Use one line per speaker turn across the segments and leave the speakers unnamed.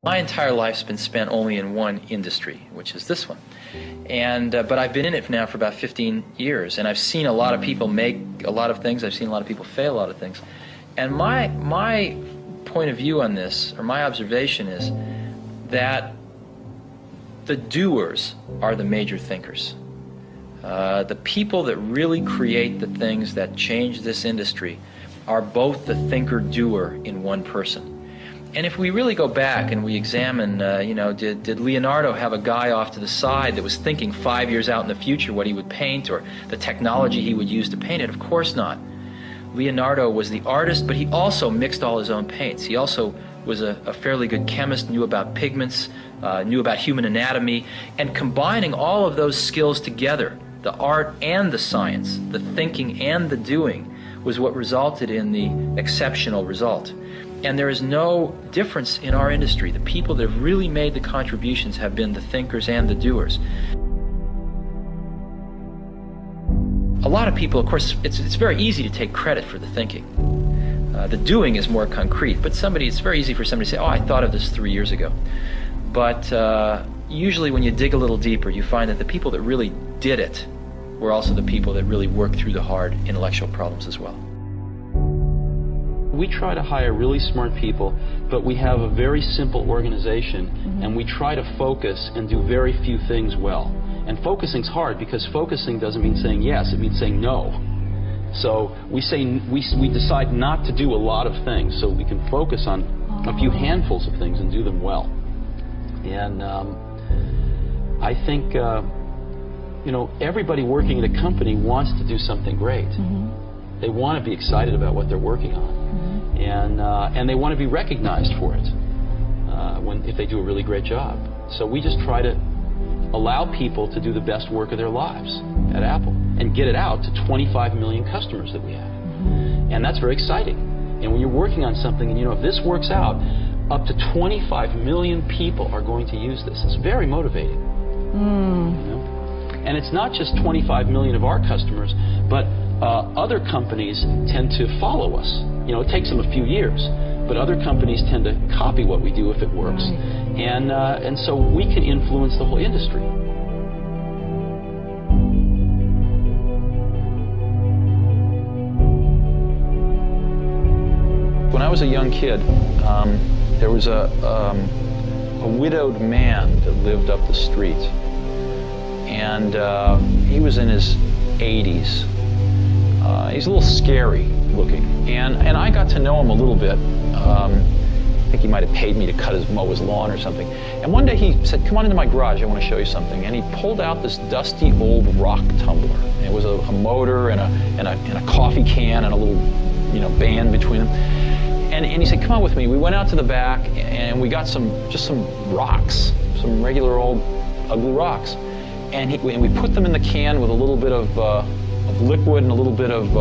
My entire life's been spent only in one industry, which is this one. But I've been in it now for about 15 years, and I've seen a lot of people make a lot of things. I've seen a lot of people fail a lot of things. And my point of view on this, or my observation, is that the doers are the major thinkers. The people that really create the things that change this industry are both the thinker-doer in one person. And if we really go back and we examine, did Leonardo have a guy off to the side that was thinking 5 years out in the future what he would paint or the technology he would use to paint it? Of course not. Leonardo was the artist, but he also mixed all his own paints. He also was a fairly good chemist, knew about pigments, knew about human anatomy, and combining all of those skills together, the art and the science, the thinking and the doing, was what resulted in the exceptional result. And there is no difference in our industry. The people that have really made the contributions have been the thinkers and the doers. A lot of people, of course, it's very easy to take credit for the thinking. The doing is more concrete, but it's very easy for somebody to say, oh, I thought of this 3 years ago. But usually when you dig a little deeper, you find that the people that really did it were also the people that really worked through the hard intellectual problems as well.
We try to hire really smart people, but we have a very simple organization, and we try to focus and do very few things well. And focusing's hard because focusing doesn't mean saying yes, it means saying no. So we decide not to do a lot of things so we can focus on a few handfuls of things and do them well. And I think everybody working at a company wants to do something great. They want to be excited about what they're working on. And they want to be recognized for it if they do a really great job. So we just try to allow people to do the best work of their lives at Apple and get it out to 25 million customers that we have. And that's very exciting. And when you're working on something and if this works out, up to 25 million people are going to use this. It's very motivating. And it's not just 25 million of our customers, but other companies tend to follow us. It takes them a few years, but other companies tend to copy what we do if it works. And so we can influence the whole industry.
When I was a young kid, there was a widowed man that lived up the street. And he was in his 80s. He's a little scary looking. And I got to know him a little bit. I think he might have paid me to mow his lawn or something. And one day he said, come on into my garage, I want to show you something. And he pulled out this dusty old rock tumbler. And it was a motor and a coffee can and a little band between them. And he said, come on with me. We went out to the back and we got just some rocks, some regular old ugly rocks. And we put them in the can with a little bit of liquid and a little bit of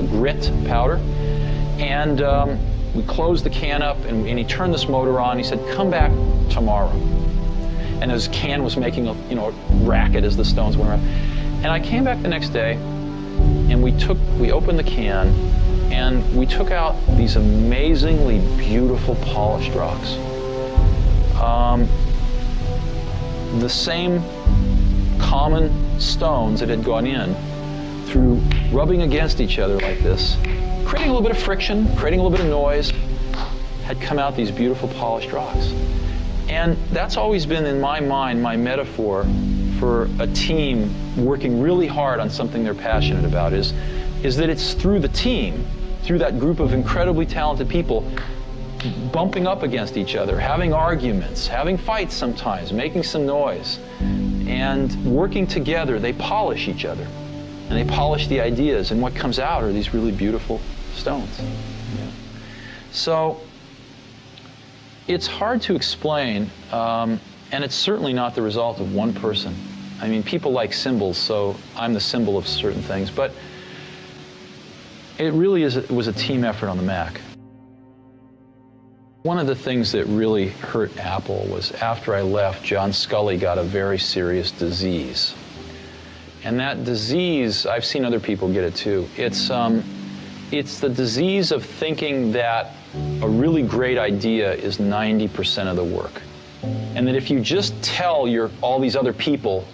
grit powder. And we closed the can up and he turned this motor on. He said, come back tomorrow. And his can was making a racket as the stones went around. And I came back the next day and we opened the can and we took out these amazingly beautiful polished rocks. The same common stones that had gone in through rubbing against each other like this, creating a little bit of friction, creating a little bit of noise, had come out these beautiful polished rocks. And that's always been in my mind my metaphor for a team working really hard on something they're passionate about is that it's through the team, through that group of incredibly talented people bumping up against each other, having arguments, having fights sometimes, making some noise, and working together, they polish each other. And they polish the ideas, and what comes out are these really beautiful stones. So it's hard to explain, and it's certainly not the result of one person. I mean, people like symbols, so I'm the symbol of certain things, but it really was a team effort on the Mac. One of the things that really hurt Apple was after I left, John Sculley got a very serious disease. And that disease, I've seen other people get it too. It's it's the disease of thinking that a really great idea is 90% of the work. And that if you just tell all these other people,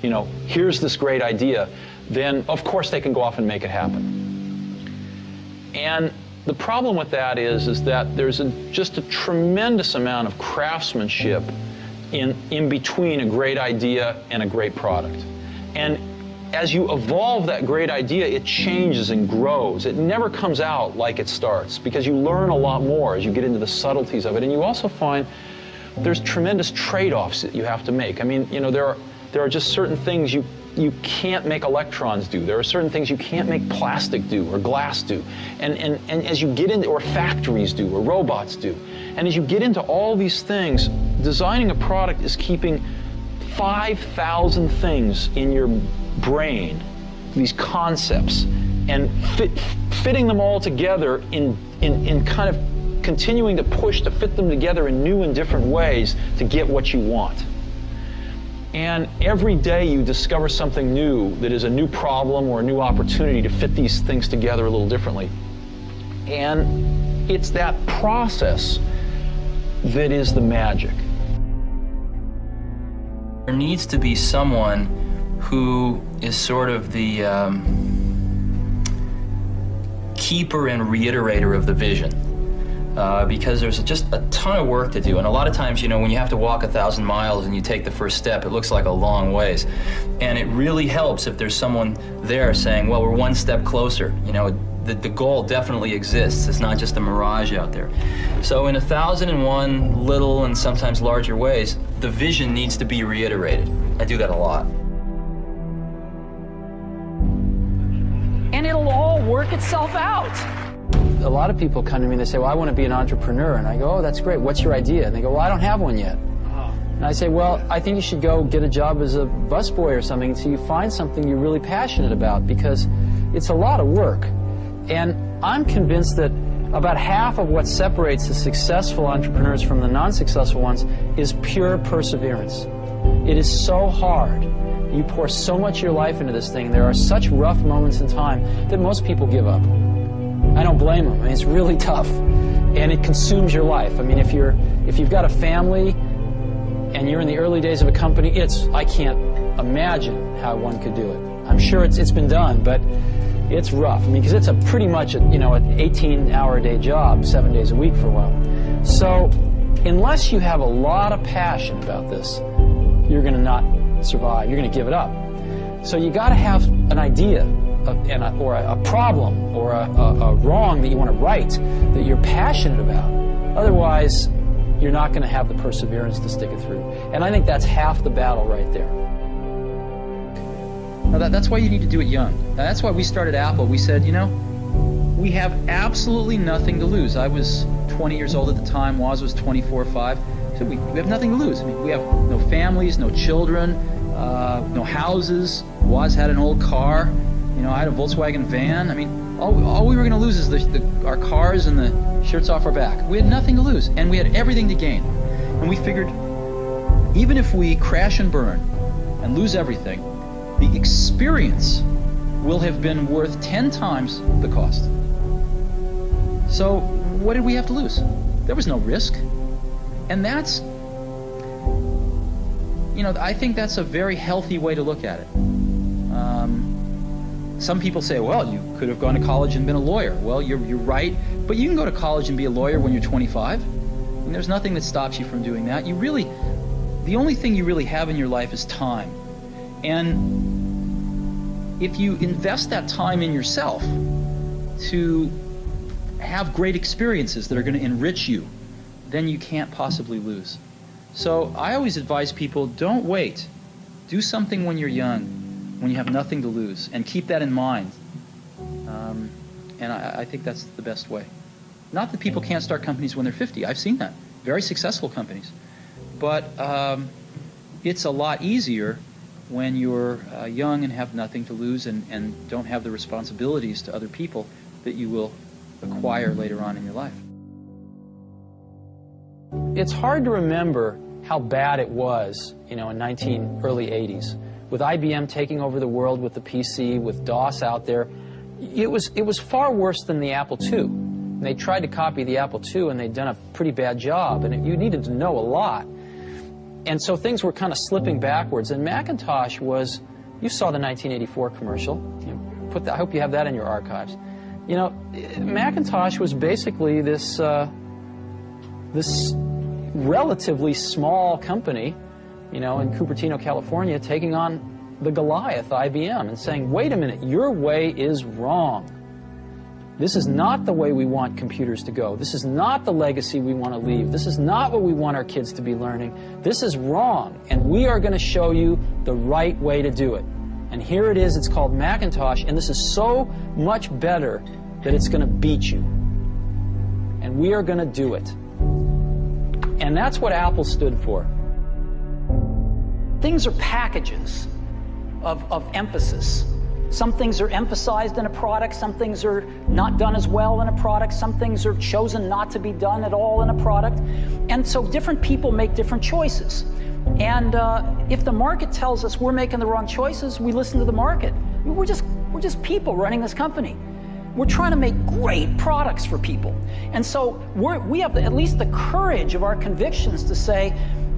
you know, here's this great idea, then of course they can go off and make it happen. And the problem with that is that there's just a tremendous amount of craftsmanship in between a great idea and a great product. And as you evolve that great idea, it changes and grows. It never comes out like it starts, because you learn a lot more as you get into the subtleties of it. And you also find there's tremendous trade-offs that you have to make. I mean, you know, there are just certain things you can't make electrons do. There are certain things you can't make plastic do or glass do. And as you get into, or factories do, or robots do. And as you get into all these things, designing a product is keeping 5,000 things in your brain, these concepts, and fitting them all together in kind of continuing to push to fit them together in new and different ways to get what you want. And every day you discover something new that is a new problem or a new opportunity to fit these things together a little differently. And it's that process that is the magic.
There needs to be someone who is sort of the keeper and reiterator of the vision. Because there's just a ton of work to do. And a lot of times, you know, when you have to walk 1,000 miles and you take the first step, it looks like a long ways. And it really helps if there's someone there saying, well, we're one step closer. You know, the goal definitely exists. It's not just a mirage out there. So in 1,001 little and sometimes larger ways, the vision needs to be reiterated. I do that a lot.
And it'll all work itself out. A lot of people come to me and they say, well, I want to be an entrepreneur. And I go, oh, that's great. What's your idea? And they go, well, I don't have one yet. And I say, well, I think you should go get a job as a busboy or something until you find something you're really passionate about, because it's a lot of work. And I'm convinced that about half of what separates the successful entrepreneurs from the non-successful ones is pure perseverance. It is so hard. You pour so much of your life into this thing. There are such rough moments in time that most people give up. I don't blame them. I mean, it's really tough, and it consumes your life. I mean, if you've got a family and you're in the early days of a company, I can't imagine how one could do it. I'm sure it's been done, but it's rough. I mean, because it's pretty much an 18-hour-a-day job, 7 days a week for a while. So, unless you have a lot of passion about this, you're going to not survive. You're going to give it up. So you got to have an idea. Or a problem or a wrong that you want to right that you're passionate about. Otherwise, you're not going to have the perseverance to stick it through. And I think that's half the battle right there.
Now that's why you need to do it young. Now that's why we started Apple. We said, you know, we have absolutely nothing to lose. I was 20 years old at the time. Woz was 24 or 5. So we have nothing to lose. I mean, we have no families, no children, no houses. Woz had an old car. You know, I had a Volkswagen van. I mean, all we were going to lose is our cars and the shirts off our back. We had nothing to lose, and we had everything to gain. And we figured, even if we crash and burn and lose everything, the experience will have been worth 10 times the cost. So what did we have to lose? There was no risk. And that's, you know, I think that's a very healthy way to look at it. Some people say, well, you could have gone to college and been a lawyer. Well, you're right, but you can go to college and be a lawyer when you're 25. And there's nothing that stops you from doing that. The only thing you really have in your life is time. And if you invest that time in yourself to have great experiences that are going to enrich you, then you can't possibly lose. So I always advise people, don't wait. Do something when you're young, when you have nothing to lose, and keep that in mind. And I think that's the best way. Not that people can't start companies when they're 50. I've seen that. Very successful companies. But it's a lot easier when you're young and have nothing to lose and don't have the responsibilities to other people that you will acquire later on in your life.
It's hard to remember how bad it was, you know, in early 80s. With IBM taking over the world with the PC, with DOS out there, it was far worse than the Apple II. They tried to copy the Apple II, and they'd done a pretty bad job, and you needed to know a lot. And so things were kind of slipping backwards, and Macintosh was, you saw the 1984 commercial. I hope you have that in your archives. You know, Macintosh was basically this relatively small company, you know, in Cupertino, California, taking on the Goliath, IBM, and saying, wait a minute, your way is wrong. This is not the way we want computers to go. This is not the legacy we want to leave. This is not what we want our kids to be learning. This is wrong, and we are going to show you the right way to do it. And here it is. It's called Macintosh, and this is so much better that it's going to beat you. And we are going to do it. And that's what Apple stood for.
Things are packages of emphasis. Some things are emphasized in a product, some things are not done as well in a product, some things are chosen not to be done at all in a product. And so different people make different choices. And if the market tells us we're making the wrong choices, we listen to the market. We're just people running this company. We're trying to make great products for people. And so we have at least the courage of our convictions to say,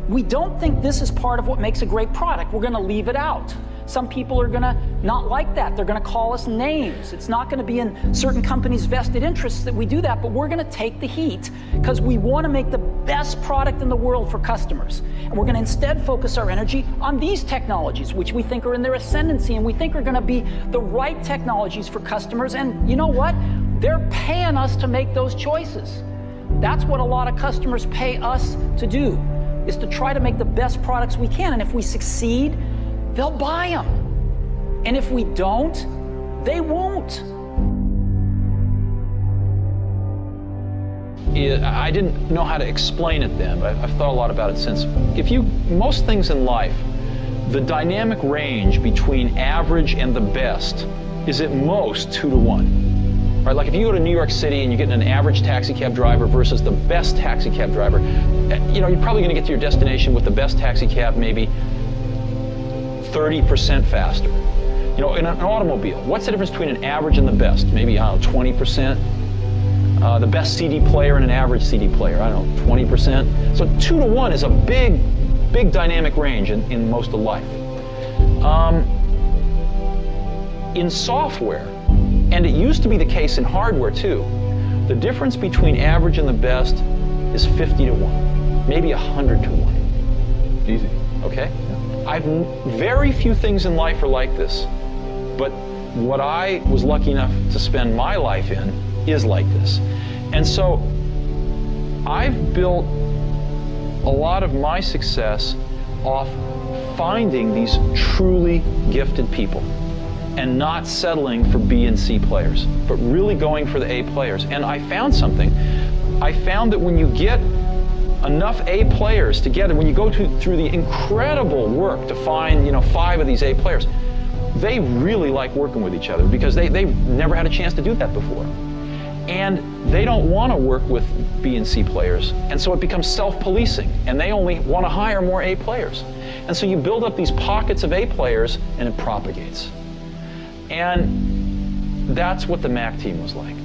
we don't think this is part of what makes a great product. We're going to leave it out. Some people are going to not like that. They're going to call us names. It's not going to be in certain companies' vested interests that we do that, but we're going to take the heat because we want to make the best product in the world for customers. And we're going to instead focus our energy on these technologies, which we think are in their ascendancy and we think are going to be the right technologies for customers. And you know what? They're paying us to make those choices. That's what a lot of customers pay us to do, is to try to make the best products we can. And if we succeed, they'll buy them. And if we don't, they won't.
I didn't know how to explain it then, but I've thought a lot about it since. Most things in life, the dynamic range between average and the best is at most 2 to 1. Right? Like if you go to New York City and you're getting an average taxi cab driver versus the best taxi cab driver, you know, you're probably going to get to your destination with the best taxi cab maybe 30% faster. You know, in an automobile, what's the difference between an average and the best? Maybe, I don't know, 20%. The best CD player and an average CD player, I don't know, 20%. So 2 to 1 is a big, big dynamic range in most of life. In software, and it used to be the case in hardware too, the difference between average and the best is 50 to 1, maybe 100 to 1.
Easy.
Okay? Very few things in life are like this, but what I was lucky enough to spend my life in is like this. And so I've built a lot of my success off finding these truly gifted people and not settling for B and C players, but really going for the A players. And I found something. I found that when you get enough A players together, when you go through the incredible work to find, you know, 5 of these A players, they really like working with each other because they've never had a chance to do that before. And they don't want to work with B and C players, and so it becomes self-policing, and they only want to hire more A players. And so you build up these pockets of A players, and it propagates. And that's what the Mac team was like.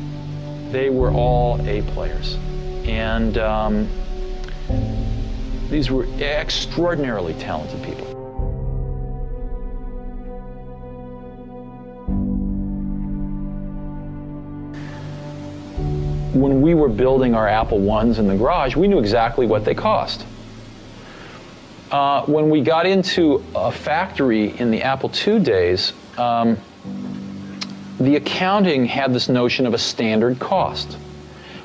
They were all A players. And these were extraordinarily talented people. When we were building our Apple I's in the garage, we knew exactly what they cost. When we got into a factory in the Apple II days, the accounting had this notion of a standard cost,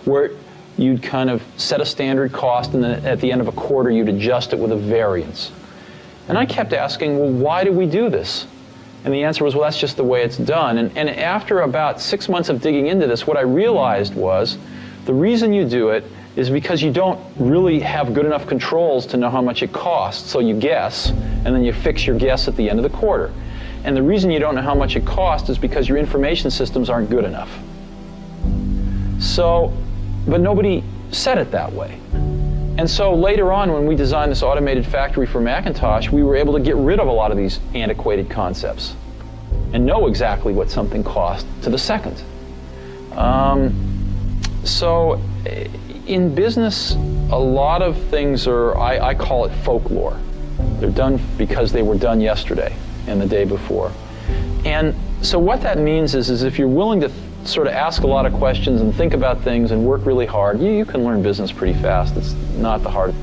where you'd kind of set a standard cost, and then at the end of a quarter, you'd adjust it with a variance. And I kept asking, well, why do we do this? And the answer was, well, that's just the way it's done. And after about 6 months of digging into this, what I realized was the reason you do it is because you don't really have good enough controls to know how much it costs. So you guess, and then you fix your guess at the end of the quarter. And the reason you don't know how much it costs is because your information systems aren't good enough. So, but nobody said it that way. And so later on, when we designed this automated factory for Macintosh, we were able to get rid of a lot of these antiquated concepts. and know exactly what something cost to the second. So in business, a lot of things are, I call it folklore. They're done because they were done yesterday and the day before. And so what that means is if you're willing to sort of ask a lot of questions and think about things and work really hard, you can learn business pretty fast. It's not the hard.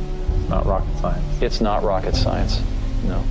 Not rocket science.
It's not rocket science, no.